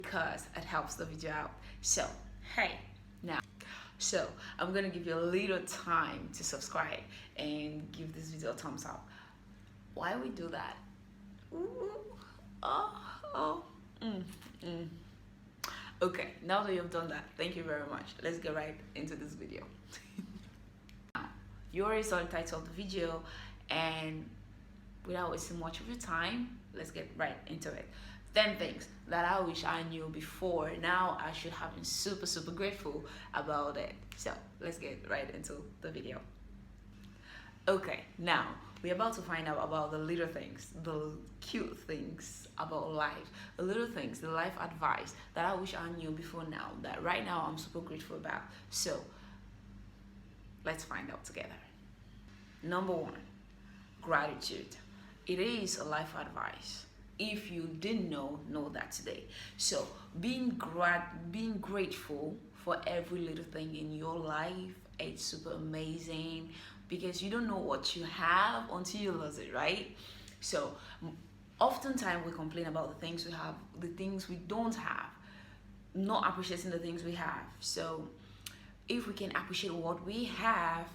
because it helps the video out. So, hey, now, so I'm gonna give you a little time to subscribe and give this video a thumbs up. Why we do that? Ooh, oh, oh, mm, mm. Okay, now that you've done that, thank you very much. Let's get right into this video. You already saw the title of the video, and without wasting much of your time, let's get right into it. 10 things that I wish I knew before. Now I should have been super grateful about it. So let's get right into the video. Okay, now we're about to find out about the little things, the cute things about life, the little things, the life advice that I wish I knew before now, that right now I'm super grateful about. So let's find out together. Number one, gratitude. It is a life advice. If you didn't know that today. So being grateful for every little thing in your life, it's super amazing, because you don't know what you have until you lose it, right? So oftentimes we complain about the things we have, the things we don't have, not appreciating the things we have. So if we can appreciate what we have,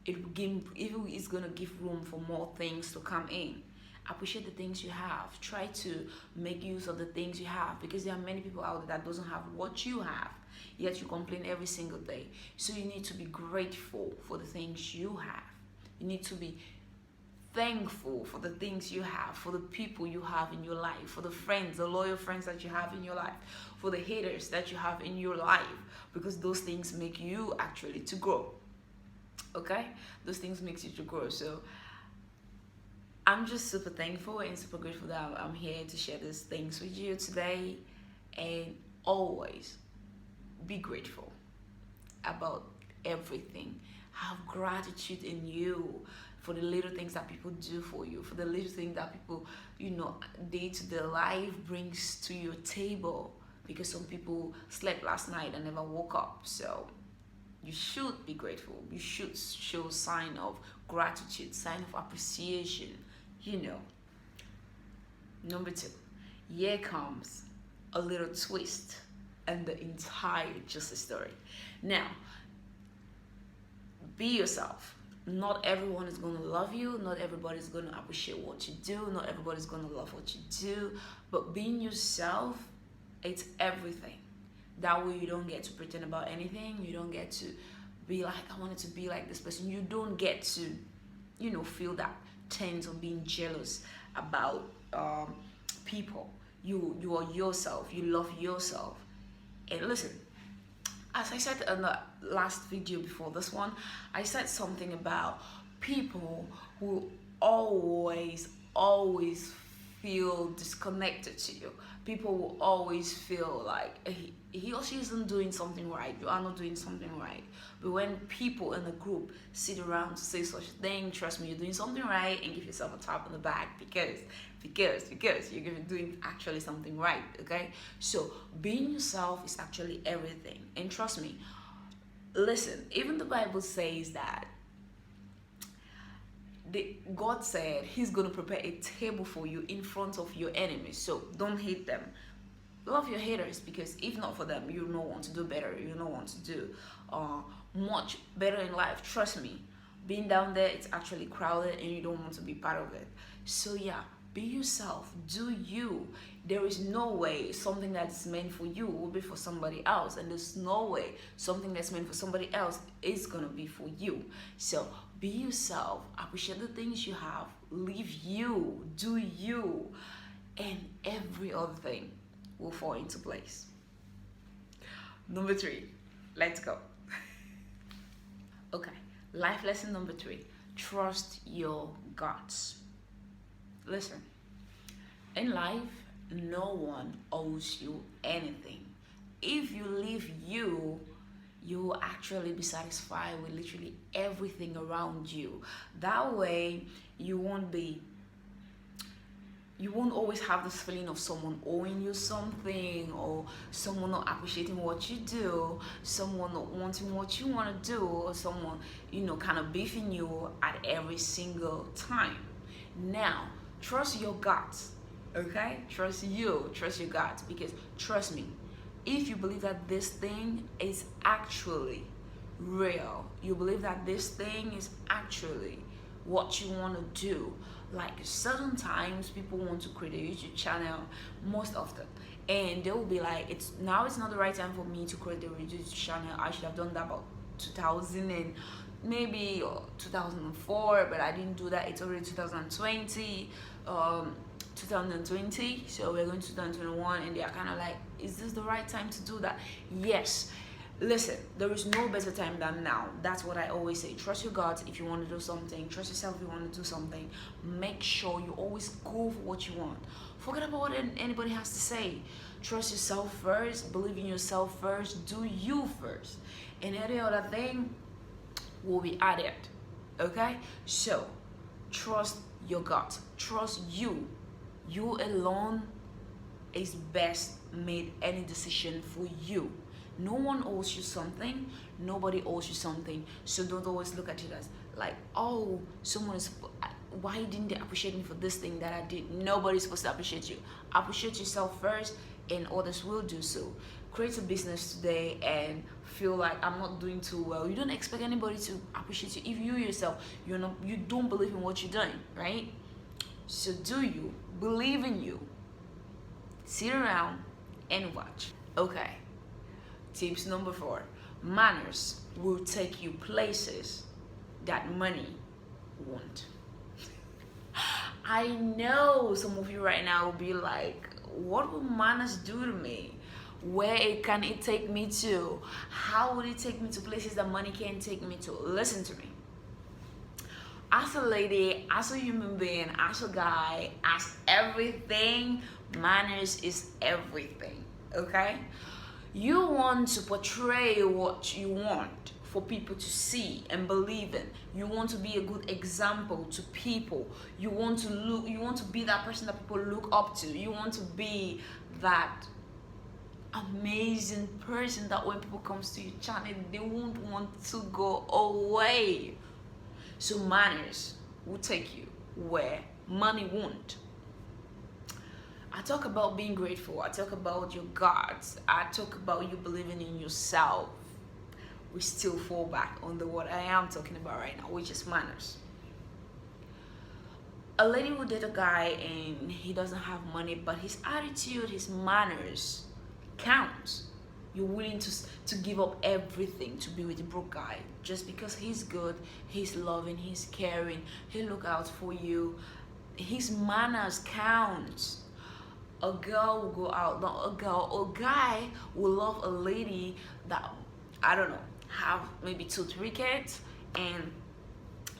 it's gonna give room for more things to come in. Appreciate the things you have. Try to make use of the things you have, because there are many people out there that doesn't have what you have, yet you complain every single day. So you need to be grateful for the things you have. You need to be thankful for the things you have, for the people you have in your life, for the friends, the loyal friends that you have in your life, for the haters that you have in your life, because those things make you actually to grow. Okay, those things makes you to grow. So I'm just super thankful and super grateful that I'm here to share these things with you today. And always be grateful about everything. Have gratitude in you for the little things that people do for you, for the little things that people, day to day life brings to your table, because some people slept last night and never woke up. So you should be grateful. You should show sign of gratitude, sign of appreciation. Number two, here comes a little twist and the entire Juicy story. Now, be yourself. Not everyone is going to love you. Not everybody's going to appreciate what you do. Not everybody's going to love what you do. But being yourself, it's everything. That way you don't get to pretend about anything. You don't get to be like, I wanted to be like this person. You don't get to, feel that tense or being jealous about people. You are yourself. You love yourself. And listen, as I said in the last video before this one, I said something about people who always feel disconnected to you. People will always feel like he or she isn't doing something right, you are not doing something right. But when people in the group sit around to say such a thing, trust me, you're doing something right, and give yourself a tap on the back, because you're doing actually something right. Okay, so being yourself is actually everything. And trust me, listen, even the Bible says that God said he's going to prepare a table for you in front of your enemies. So don't hate them. Love your haters, because if not for them, you don't want to do better. You don't want to do much better in life. Trust me, being down there, it's actually crowded and you don't want to be part of it. So yeah, be yourself. Do you. There is no way something that's meant for you will be for somebody else, and there's no way something that's meant for somebody else is gonna be for you. So be yourself. Appreciate the things you have. Live you. Do you. And every other thing will fall into place. Number three, let's go. Okay, life lesson number three, trust your guts. Listen, in life, no one owes you anything. If you live you will actually be satisfied with literally everything around you. That way, you won't always have this feeling of someone owing you something, or someone not appreciating what you do, someone not wanting what you want to do, or someone, kind of beefing you at every single time. Now, trust your guts. Okay? Trust you. Trust your gut. Because trust me, if you believe that this thing is actually real, you believe that this thing is actually what you want to do, like certain times people want to create a YouTube channel most often, and they will be like, it's not the right time for me to create a YouTube channel. I should have done that about 2000 and maybe 2004, but I didn't do that. It's already 2020. 2020, so we're going to 2021, and they are kind of like, is this the right time to do that? Yes. Listen, there is no better time than now. That's what I always say. Trust your gut if you want to do something. Trust yourself if you want to do something. Make sure you always go for what you want. Forget about what anybody has to say. Trust yourself first. Believe in yourself first. Do you first. And every other thing will be added. Okay? So, trust your gut. Trust you. You alone is best made any decision for you. No one owes you something. Nobody owes you something. So don't always look at it as like, oh, someone is, why didn't they appreciate me for this thing that I did? Nobody's supposed to appreciate you. Appreciate yourself first, and others will do so. Create a business today and feel like I'm not doing too well. You don't expect anybody to appreciate you if you yourself, you don't believe in what you're doing, right? So do you believe in you? Sit around and watch. Okay. Tips number 4. Manners will take you places that money won't. I know some of you right now will be like, what will manners do to me? Where can it take me to? How would it take me to places that money can't take me to? Listen to me. As a lady, as a human being, as a guy, as everything, manners is everything, okay? You want to portray what you want for people to see and believe in. You want to be a good example to people. You want to be that person that people look up to. You want to be that amazing person that when people comes to your channel, they won't want to go away. So manners will take you where money won't. I talk about being grateful. I talk about your gods. I talk about you believing in yourself. We still fall back on the word I am talking about right now, which is manners. A lady will date a guy and he doesn't have money, but his attitude, his manners counts. You're willing to give up everything to be with a broke guy just because he's good, he's loving, he's caring, he'll look out for you. His manners count. A girl will go out, not a guy will love a lady that, I don't know, have maybe 2-3 kids, and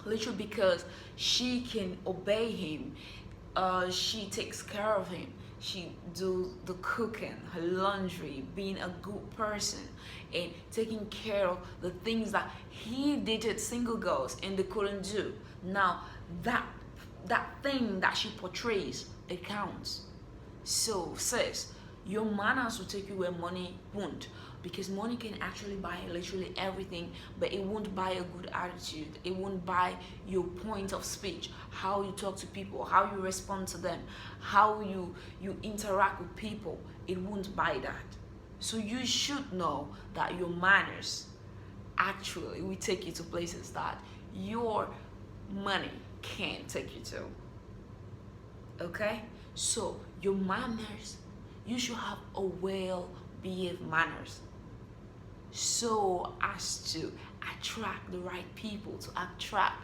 literally because she can obey him, she takes care of him, she do the cooking, her laundry, being a good person, and taking care of the things that he dated single girls and they couldn't do. Now that thing that she portrays, it counts. So sis, your manners will take you where money won't, because money can actually buy literally everything, but it won't buy a good attitude. It won't buy your point of speech, how you talk to people, how you respond to them, how you interact with people. It won't buy that. So you should know that your manners actually will take you to places that your money can't take you to. Okay? So your manners, you should have a well-behaved manners, so as to attract the right people, to attract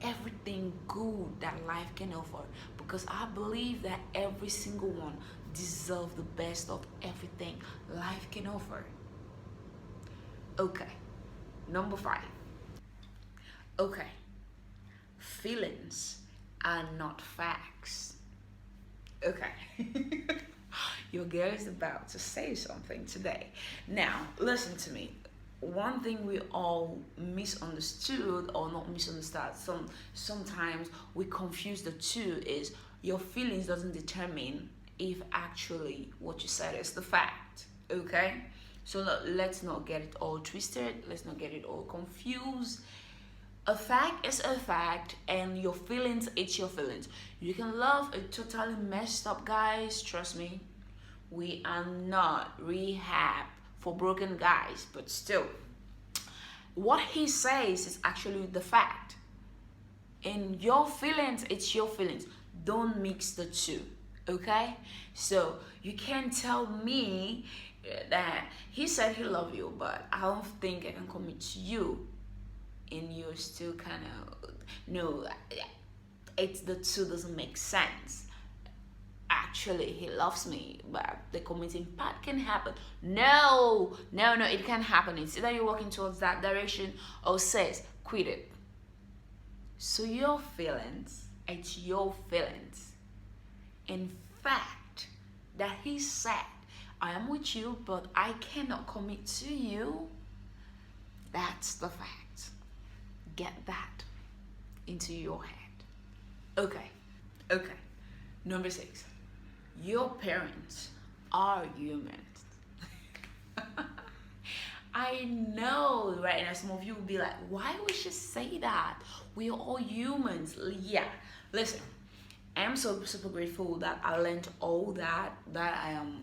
everything good that life can offer. Because I believe that every single one deserves the best of everything life can offer. Okay, number 5. Okay, feelings are not facts. Okay. Your girl is about to say something today. Now, listen to me. One thing we all misunderstood, or not misunderstood, sometimes we confuse the two, is your feelings doesn't determine if actually what you said is the fact. Okay? So let's not get it all twisted. Let's not get it all confused. A fact is a fact, and your feelings, it's your feelings. You can love a totally messed up guys, trust me. We are not rehab for broken guys, but still, what he says is actually the fact. And your feelings, it's your feelings. Don't mix the two, okay? So you can't tell me that he said he love you, but I don't think I can commit to you, and you're still kind of no. It's the two doesn't make sense. Actually, he loves me, but the committing part can happen. No, no, no, it can't happen. It's either you're working towards that direction or says quit it. So your feelings, it's your feelings. In fact, that he said, I am with you, but I cannot commit to you. That's the fact. Get that into your head. Okay, okay. Number 6. Your parents are humans. I know, right now some of you will be like, why would she say that? We're all humans. Yeah, listen, I'm so super grateful that I learned all that I am,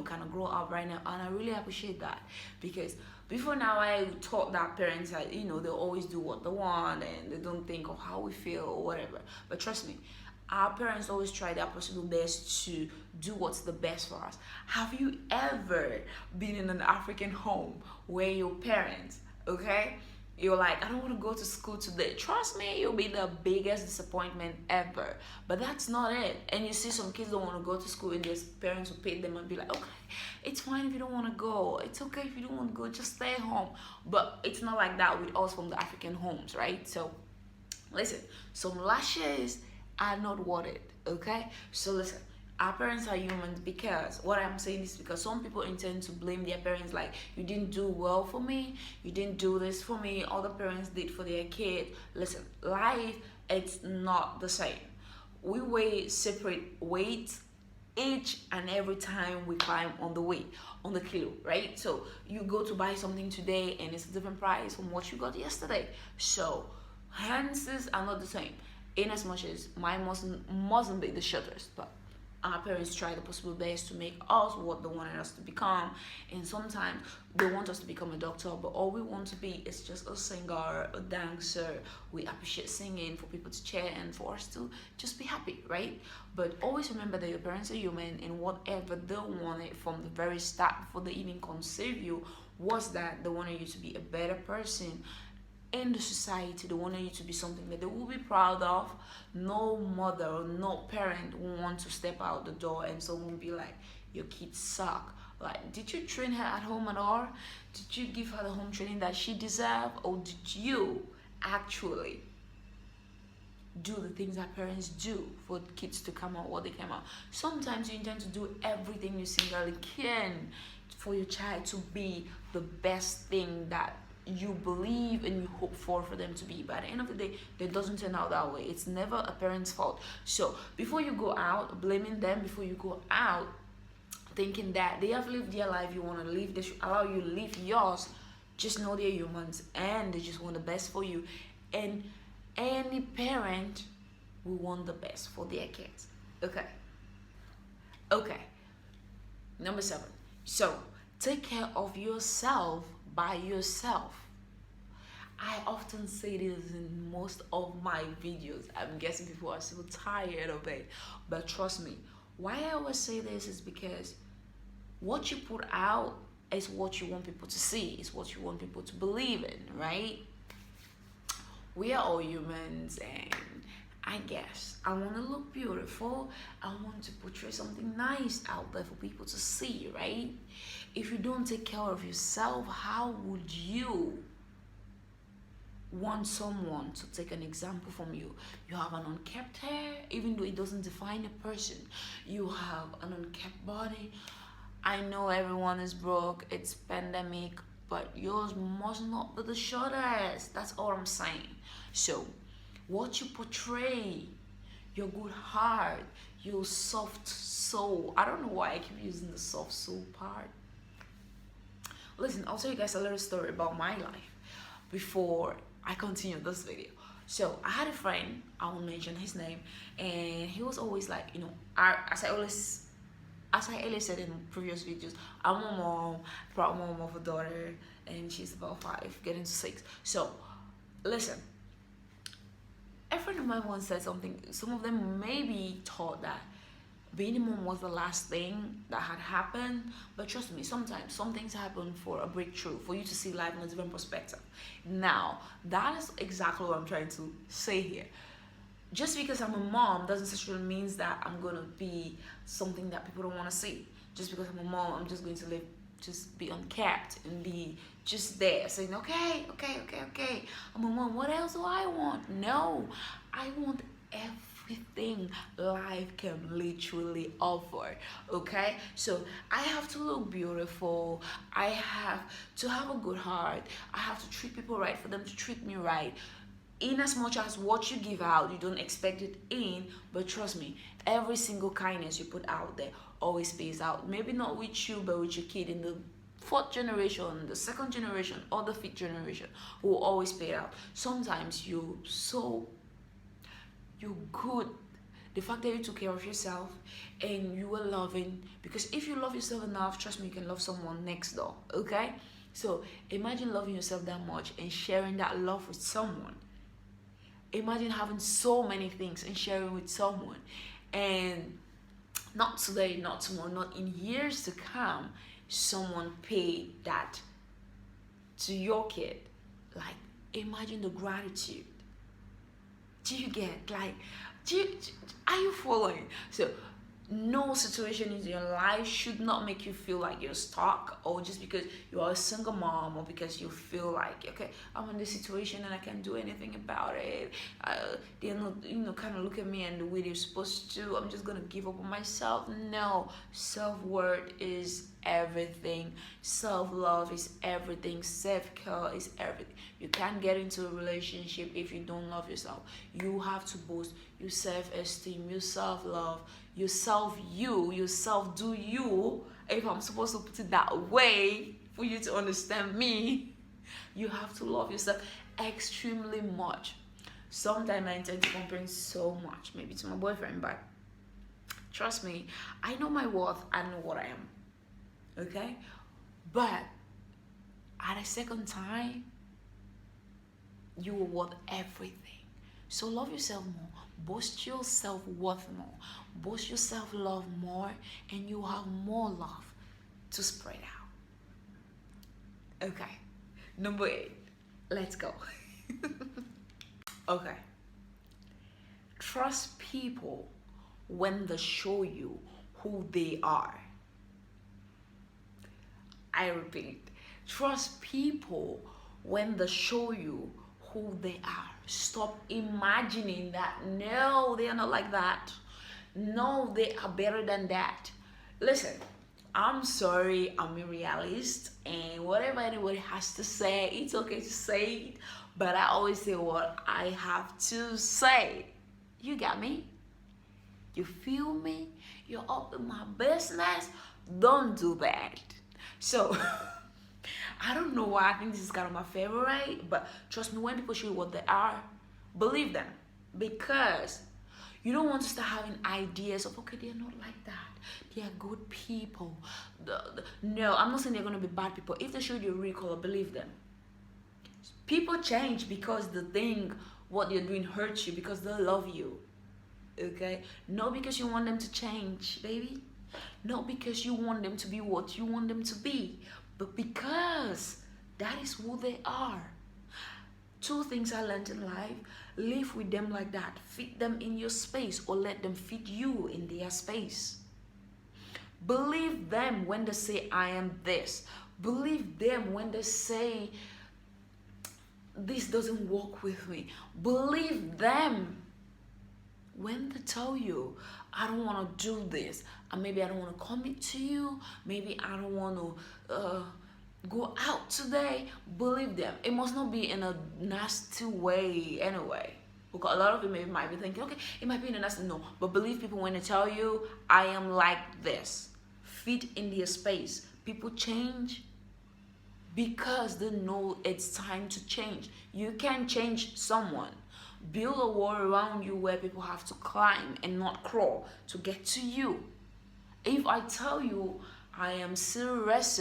kind of grow up right now, and I really appreciate that, because before now I thought that parents are, they always do what they want and they don't think of how we feel or whatever. But trust me, our parents always try their possible best to do what's the best for us. Have you ever been in an African home where your parents, okay, you're like, I don't want to go to school today? Trust me, you'll be the biggest disappointment ever. But that's not it. And you see some kids don't want to go to school, and their parents will pay them and be like, okay, it's fine if you don't want to go. It's okay if you don't want to go. Just stay home. But it's not like that with us from the African homes, right? So listen, some lashes are not worth it, okay? So listen, our parents are humans, because what I'm saying is because some people intend to blame their parents, like, you didn't do well for me, you didn't do this for me, other parents did for their kid. Listen, life, it's not the same. We weigh separate weights each and every time we climb on the weight, on the kilo, right? So you go to buy something today and it's a different price from what you got yesterday. So hands are not the same, in as much as mine mustn't be the shortest, but our parents try the possible best to make us what they wanted us to become. And sometimes they want us to become a doctor, but all we want to be is just a singer, a dancer. We appreciate singing for people to cheer and for us to just be happy, right? But always remember that your parents are human, and whatever they wanted from the very start, before they even conceive you, was that they wanted you to be a better person in the society. They wanted you to be something that they will be proud of. No mother or no parent will want to step out the door and someone will be like, your kids suck. Like, did you train her at home at all? Did you give her the home training that she deserved? Or did you actually do the things that parents do for kids to come out what they came out? Sometimes you intend to do everything you sincerely can for your child to be the best thing that you believe and you hope for them to be. But at the end of the day, that doesn't turn out that way. It's never a parent's fault. So before you go out blaming them, before you go out thinking that they have lived their life, you want to live, they should allow you to live yours, just know they're humans and they just want the best for you. And any parent will want the best for their kids. Okay, number 7. So take care of yourself by yourself. I often say this in most of my videos. I'm guessing people are so tired of it, but trust me, why I always say this is because what you put out is what you want people to see, is what you want people to believe in, right? We are all humans, and I guess I want to look beautiful. I want to portray something nice out there for people to see, right? If you don't take care of yourself, how would you want someone to take an example from you? You have an unkept hair, even though it doesn't define a person. You have an unkept body. I know everyone is broke, it's pandemic, but yours must not be the shortest. That's all I'm saying. So what you portray, your good heart, your soft soul. I don't know why I keep using the soft soul part. Listen, I'll tell you guys a little story about my life. Before I continue this video. So I had a friend, I won't mention his name, and he was always like, as I earlier said in previous videos, I'm a mom, proud mom of a daughter, and she's about 5, getting to 6. So, listen, a friend of mine once said something. Some of them maybe thought that being a mom was the last thing that had happened, but trust me, sometimes some things happen for a breakthrough, for you to see life in a different perspective. Now, that is exactly what I'm trying to say here. Just because I'm a mom doesn't necessarily means that I'm gonna be something that people don't want to see. Just because I'm a mom, I'm just going to live, just be uncapped and be just there saying, okay, I'm a mom, what else do I want? No, I want everything life can literally offer. Okay, so I have to look beautiful, I have to have a good heart, I have to treat people right for them to treat me right, in as much as what you give out you don't expect it in. But trust me, every single kindness you put out there always pays out. Maybe not with you, but with your kid in the 4th generation, the 2nd generation, or the 5th generation, will always pay out. Sometimes you're good, the fact that you took care of yourself and you were loving, because if you love yourself enough, trust me, you can love someone next door. Okay, so imagine loving yourself that much and sharing that love with someone. Imagine having so many things and sharing with someone, and not today, not tomorrow, not in years to come, someone pay that to your kid. Like, imagine the gratitude. Do you get, like, are you following? So no situation in your life should not make you feel like you're stuck, or just because you are a single mom, or because you feel like, okay, I'm in this situation and I can't do anything about it. They're not, kind of look at me and the way they're supposed to, I'm just gonna give up on myself. No, self-worth is everything, self-love is everything, self-care is everything. You can't get into a relationship if you don't love yourself. You have to boost your self-esteem, your self-love, yourself, yourself, do you, if I'm supposed to put it that way for you to understand me. You have to love yourself extremely much. Sometimes I intend to complain so much, maybe to my boyfriend, but trust me, I know my worth, I know what I am. Okay, but at a second time, you are worth everything. So love yourself more, boast your self-worth more, boast your self-love more, and you have more love to spread out. Okay, number 8, let's go. Okay, trust people when they show you who they are. I repeat, trust people when they show you who they are. Stop imagining that, no, they are not like that. No, they are better than that. Listen, I'm sorry, I'm a realist, and whatever anybody has to say, it's okay to say it, but I always say what I have to say. You got me? You feel me? You're up in my business? Don't do that. So I don't know why I think this is kind of my favorite, but trust me, when people show you what they are, believe them, because you don't want to start having ideas of, okay, they're not like that, they are good people. No, I'm not saying they're going to be bad people. If they show you a real color, believe them. People change because what you're doing hurts you, because they love you. Okay, not because you want them to change, baby, not because you want them to be what you want them to be, but because that is who they are. 2 things I learned in life: live with them like that, fit them in your space, or let them fit you in their space. Believe them when they say I am this. Believe them when they say this doesn't work with me. Believe them when they tell you I don't want to do this, and maybe I don't want to commit to you, maybe I don't want to go out today. Believe them. It must not be in a nasty way anyway, because a lot of you might be thinking, okay, it might be in a nasty. No, but believe people when they tell you I am like this. Fit in their space. People change, because they know it's time to change. You can change someone. Build a wall around you where people have to climb and not crawl to get to you. If I tell you I am serious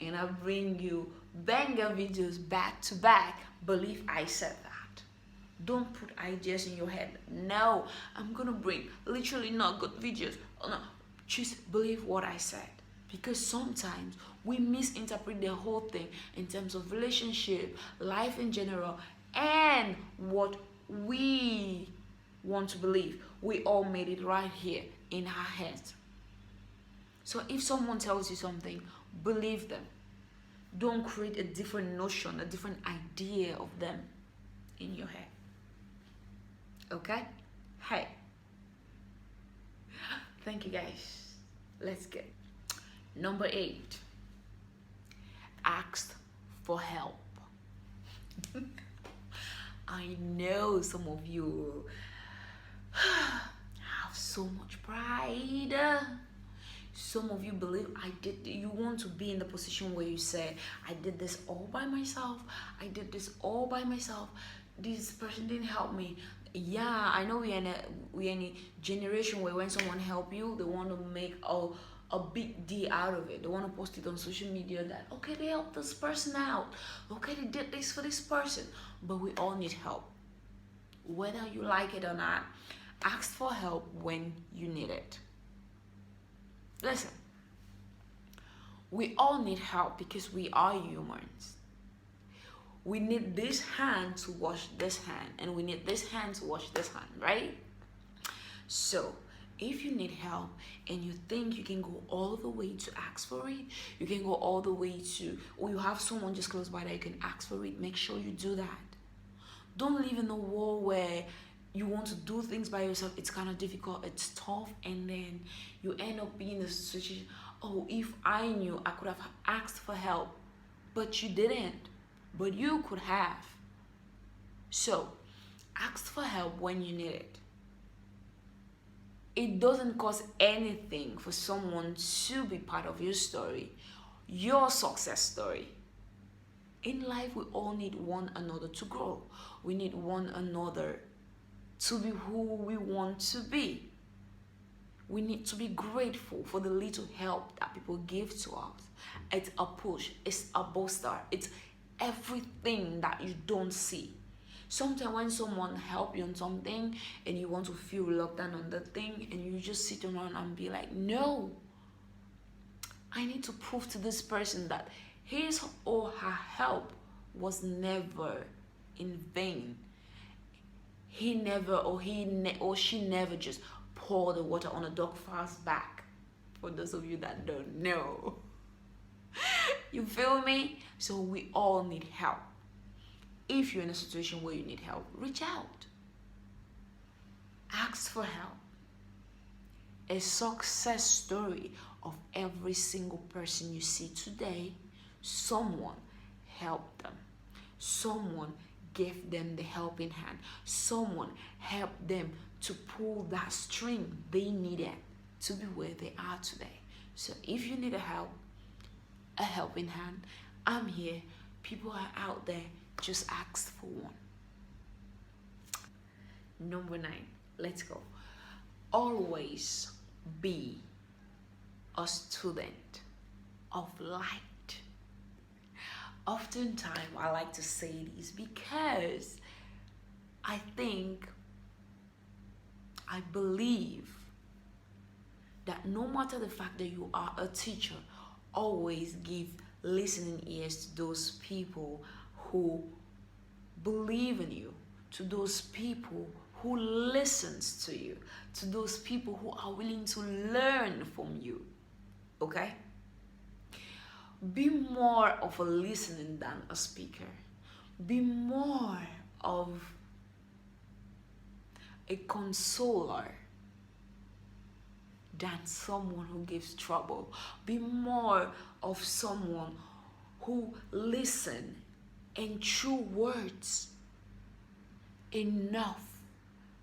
and I bring you banger videos back to back, believe I said that. Don't put ideas in your head. No, I'm gonna bring literally not good videos. Oh, no, just believe what I said. Because sometimes we misinterpret the whole thing in terms of relationship, life in general, and what we want to believe. We all made it right here in our heads. So if someone tells you something, believe them. Don't create a different notion, a different idea of them in your head. Okay? Hey. Thank you guys. Let's get number 8. Ask for help. I know some of you have so much pride. Some of you believe you want to be in the position where you say, I did this all by myself. I did this all by myself. This person didn't help me. Yeah, I know we're in a generation where when someone help you, they want to make a big deal out of it. They want to post it on social media that, okay, they helped this person out. Okay, they did this for this person. But we all need help. Whether you like it or not, ask for help when you need it. Listen, we all need help because we are humans. We need this hand to wash this hand, and we need this hand to wash this hand, right? So if you need help and you think you can go all the way to ask for it, you can go all the way to, or you have someone just close by that you can ask for it, make sure you do that. Don't live in a world where you want to do things by yourself. It's kind of difficult, it's tough, and then you end up being in a situation, oh, if I knew, I could have asked for help, but you didn't, but you could have. So ask for help when you need it. It doesn't cost anything for someone to be part of your story, your success story. In life, we all need one another to grow. We need one another to be who we want to be. We need to be grateful for the little help that people give to us. It's a push, it's a booster, it's everything that you don't see. Sometimes when someone help you on something and you want to feel reluctant on the thing and you just sit around and be like, no, I need to prove to this person that his or her help was never in vain. He never or she never just poured the water on a dog far's back. For those of you that don't know. You feel me? So we all need help. If you're in a situation where you need help, reach out. Ask for help. A success story of every single person you see today, someone helped them. Someone gave them the helping hand. Someone helped them to pull that string they needed to be where they are today. So if you need a helping hand, I'm here. People are out there. Just ask for one. Number 9, let's go. Always be a student of light. Oftentimes, I like to say this because I believe that no matter the fact that you are a teacher, always give listening ears to those people who believe in you, to those people who listens to you, to those people who are willing to learn from you. Okay? Be more of a listener than a speaker. Be more of a consoler than someone who gives trouble. Be more of someone who listens and chew words enough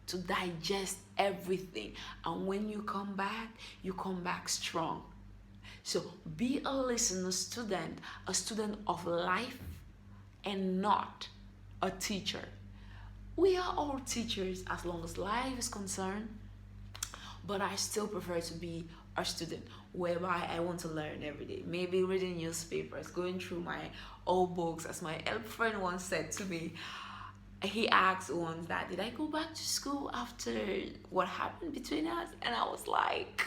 to digest everything. And when you come back strong. So be a listener student, a student of life, and not a teacher. We are all teachers as long as life is concerned, but I still prefer to be a student whereby I want to learn every day. Maybe reading newspapers, going through my old books, as my elder friend once said to me. He asked once that, did I go back to school after what happened between us? And I was like,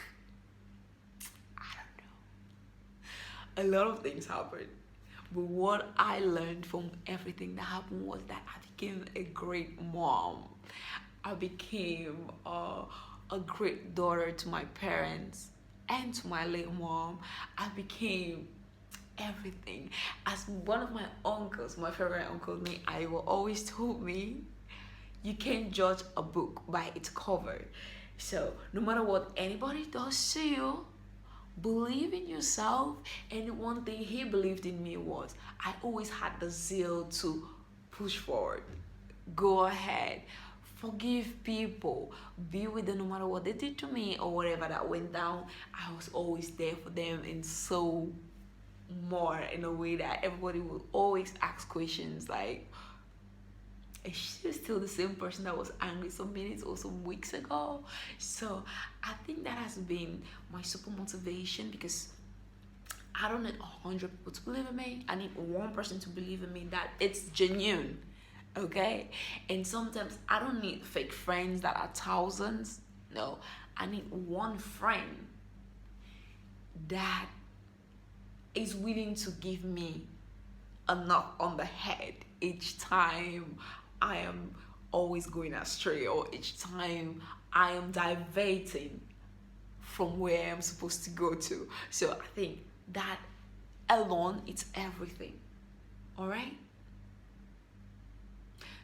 I don't know. A lot of things happened. But what I learned from everything that happened was that I became a great mom. I became a great daughter to my parents and to my late mom. I became everything. As one of my uncles, my favorite uncle, me, I will always told me, you can't judge a book by its cover. So no matter what anybody does to you, believe in yourself. And one thing he believed in me was I always had the zeal to push forward, go ahead, forgive people, be with them no matter what they did to me or whatever that went down. I was always there for them, and so more in a way that everybody will always ask questions like, is she still the same person that was angry some minutes or some weeks ago? So I think that has been my super motivation, because I don't need 100 people to believe in me. I need one person to believe in me that it's genuine. Okay? And sometimes I don't need fake friends that are thousands. No, I need one friend that is willing to give me a knock on the head each time I am always going astray, or each time I am diverting from where I'm supposed to go to. So I think that alone, it's everything. All right?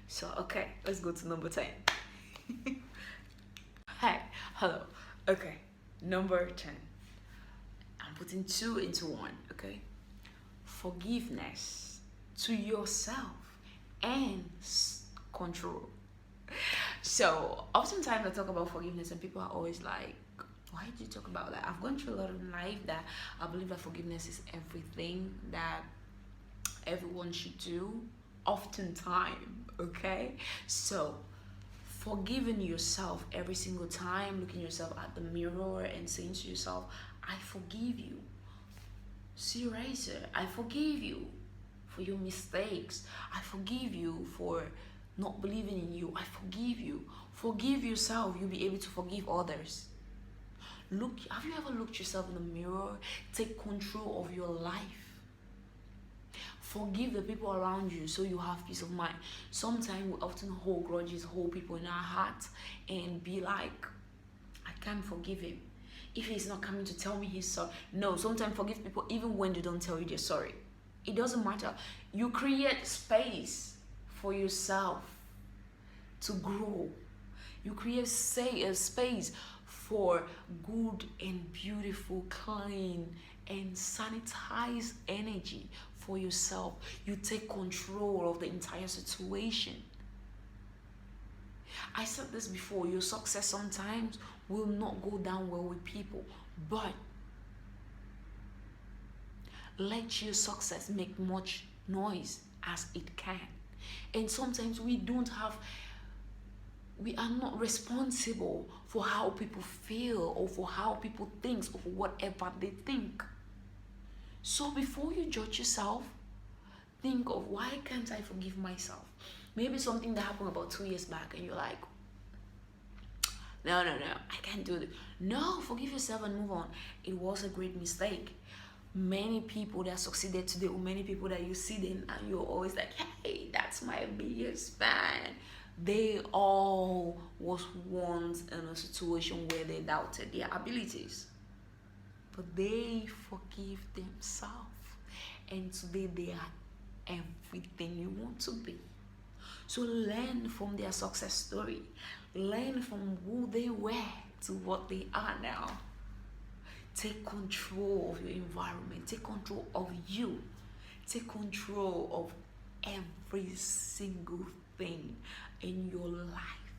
So, okay, let's go to number 10. Hi, hello. Okay, number 10. I'm putting two into one, okay? Forgiveness to yourself and control. So oftentimes I talk about forgiveness and people are always like, why do you talk about that? I've gone through a lot in life that I believe that forgiveness is everything that everyone should do oftentimes, okay? So forgiving yourself every single time, looking yourself at the mirror and saying to yourself, I forgive you. See, Razor, I forgive you for your mistakes. I forgive you for not believing in you. I forgive you. Forgive yourself. You'll be able to forgive others. Look, have you ever looked yourself in the mirror? Take control of your life. Forgive the people around you so you have peace of mind. Sometimes we often hold grudges, hold people in our hearts, and be like, I can't forgive him if he's not coming to tell me he's sorry. No, sometimes forgive people even when they don't tell you they're sorry. It doesn't matter. You create space for yourself to grow. You create a space for good and beautiful, clean and sanitized energy for yourself. You take control of the entire situation. I said this before, your success sometimes will not go down well with people, but let your success make much noise as it can. And sometimes we are not responsible for how people feel or for how people think or for whatever they think. So before you judge yourself, think of, why can't I forgive myself? Maybe something that happened about 2 years back and you're like, no, I can't do it. No, forgive yourself and move on. It was a great mistake. Many people that succeeded today, or many people that you see them and you're always like, hey, that's my biggest fan. They all was once in a situation where they doubted their abilities. But they forgive themselves. And today they are everything you want to be. So learn from their success story. Learn from who they were to what they are now. Take control of your environment. Take control of you. Take control of every single thing in your life.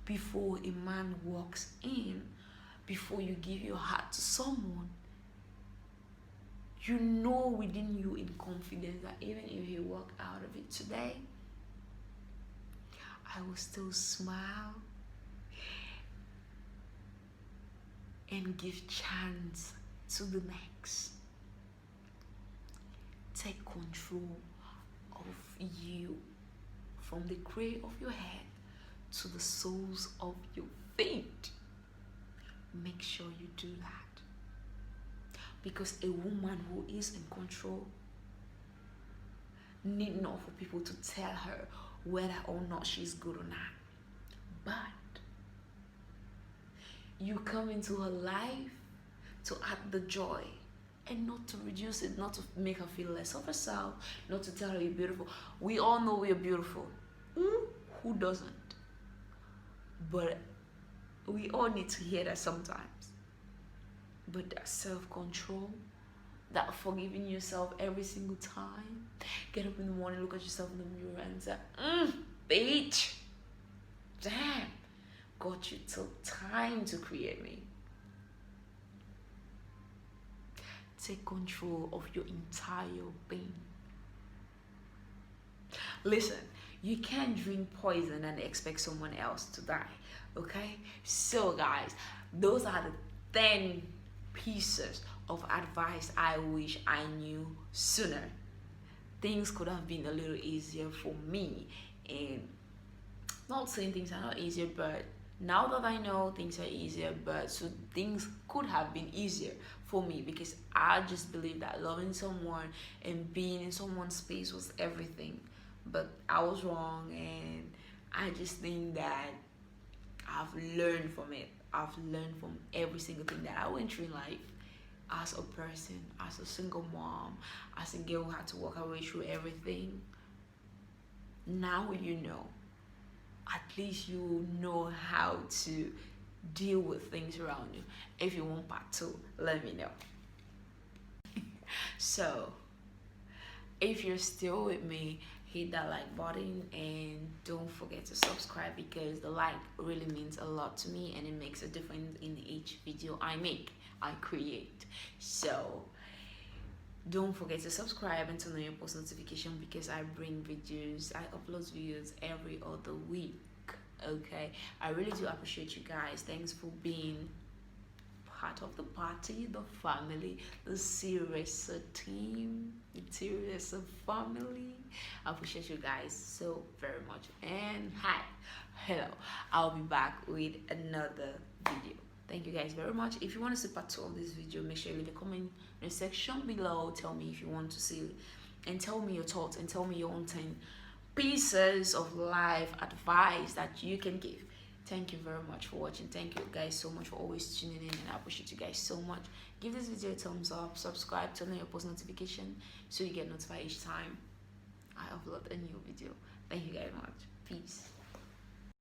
Before a man walks in, before you give your heart to someone, You know within you in confidence that even if you walk out of it today, I will still smile and give chance to the next. Take control of you from the crown of your head to the soles of your feet. Make sure you do that. Because a woman who is in control need not for people to tell her whether or not she's good or not. But you come into her life to add the joy and not to reduce it, not to make her feel less of herself, not to tell her you're beautiful. We all know we're beautiful. Who doesn't? But we all need to hear that sometimes. But that self-control, that forgiving yourself every single time, get up in the morning, look at yourself in the mirror and say, bitch, damn, God, you took time to create me. Take control of your entire being. Listen, you can't drink poison and expect someone else to die, okay? So guys, those are the 10 pieces of advice I wish I knew sooner. Things could have been a little easier for me, and not saying things are not easier, but now that I know, things are easier, but so things could have been easier for me, because I just believe that loving someone and being in someone's space was everything. But I was wrong, and I just think that I've learned from it. I've learned from every single thing that I went through in life, as a person, as a single mom, as a girl who had to work her way through everything. Now you know. At least you know how to deal with things around you. If you want part 2, let me know. So, if you're still with me, hit that like button and don't forget to subscribe, because the like really means a lot to me and it makes a difference in each video I create. So don't forget to subscribe and turn on your post notification, because I bring videos, I upload videos every other week. Okay, I really do appreciate you guys. Thanks for being part of the party, the family, the serious team, the serious family. I appreciate you guys so very much. And hello, I'll be back with another video. Thank you guys very much. If you want to see part 2 of this video, make sure you leave a comment in the section below. Tell me if you want to see it, and tell me your thoughts, and tell me your own 10 pieces of life advice that you can give. Thank you very much for watching. Thank you guys so much for always tuning in, and I appreciate you guys so much. Give this video a thumbs up, subscribe, turn on your post notification so you get notified each time I upload a new video. Thank you guys much. Peace.